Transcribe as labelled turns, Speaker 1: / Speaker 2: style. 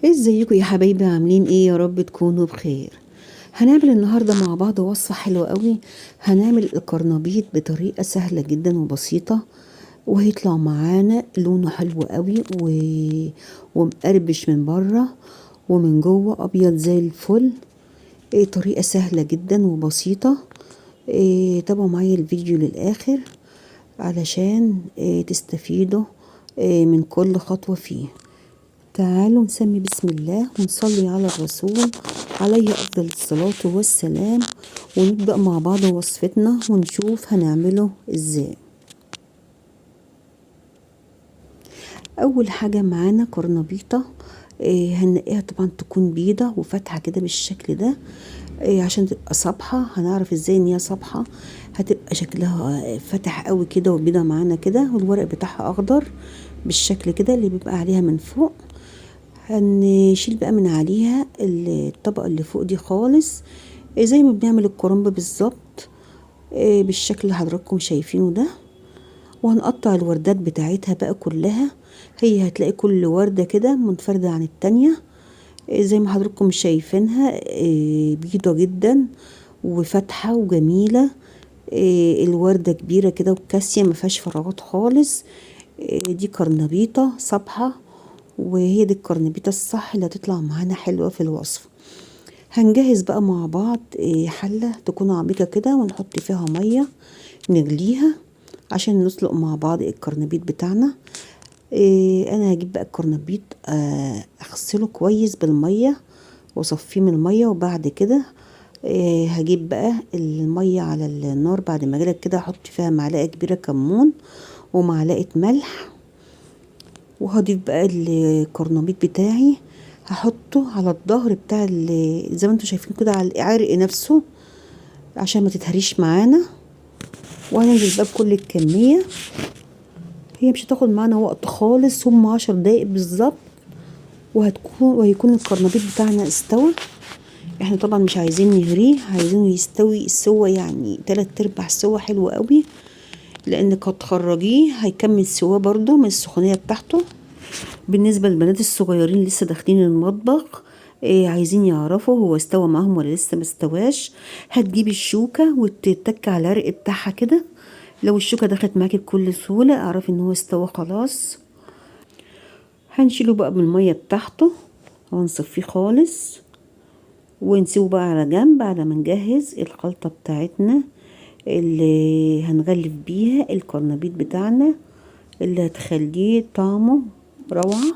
Speaker 1: ازيكم يا حبايبي؟ عاملين ايه؟ يا رب تكونوا بخير. هنعمل النهارده مع بعض وصفه حلوه قوي. هنعمل القرنبيط بطريقه سهله جدا وبسيطه، وهيطلع معانا لونه حلو قوي ومقربش من بره ومن جوه ابيض زي الفل. طريقه سهله جدا وبسيطه. تابعوا معايا الفيديو للاخر علشان تستفيدوا من كل خطوه فيه. تعالوا نسمي بسم الله ونصلي على الرسول عليه أفضل الصلاة والسلام، ونبدأ مع بعض وصفتنا ونشوف هنعمله ازاي. أول حاجة معانا قرنبيطة. هنلاقيها طبعا تكون بيضة وفاتحة كده بالشكل ده. عشان تبقى صبحة هنعرف ازاي ان هي صبحة. هتبقى شكلها فاتح قوي كده وبيضة معانا كده، والورق بتاعها أخضر بالشكل كده اللي بيبقى عليها من فوق. هنشيل بقى من عليها الطبقة اللي فوق دي خالص، زي ما بنعمل الكرنب بالظبط، بالشكل اللي حضراتكم شايفينه ده. وهنقطع الوردات بتاعتها بقى كلها. هي هتلاقي كل وردة كده منفردة عن التانية، زي ما حضراتكم شايفينها، بيضة جدا وفاتحة وجميلة. الوردة كبيرة كده وكاسية مفيهاش فراغات خالص. دي قرنبيطة صبحة، وهي دي القرنبيطة الصح اللي هتطلع معانا حلوة في الوصفة. هنجهز بقى مع بعض حلة تكون عميقة كده، ونحط فيها مية نغليها عشان نسلق مع بعض القرنبيط بتاعنا. انا هجيب بقى القرنبيط، اغسله كويس بالمية واصفيه من المية، وبعد كده هجيب بقى المية على النار. بعد ما اغلت كده احط فيها معلقة كبيرة كمون ومعلقة ملح، وهضيف بقى القرنبيط بتاعي. هحطه على الظهر بتاع زي ما انتم شايفين كده، على العرق نفسه عشان ما تتهريش معانا. وهننزل بقى بكل الكمية. هي مش هتاخد معانا وقت خالص، هم 10 دقايق بالظبط وهيكون القرنبيط بتاعنا استوى. احنا طبعا مش عايزين نهريه، عايزينه يستوي السوا يعني 3/4 سوا، حلو قوي، لانك هتخرجيه هيكمل سوا برضو من السخونية بتاعته. بالنسبة للبنات الصغيرين لسه داخلين المطبخ، عايزين يعرفوا هو استوى معاهم ولا لسه ما استواش، هتجيبي الشوكة وتتك على العرق بتاعها كده. لو الشوكة دخلت معاكي بكل سهولة اعرفي ان هو استوى خلاص. هنشيله بقى من المية بتاعته ونصفيه خالص، ونسيبه بقى على جنب على ما نجهز الخلطة بتاعتنا اللي هنغلف بيها القرنبيط بتاعنا، اللي هتخليه طعمه روعة.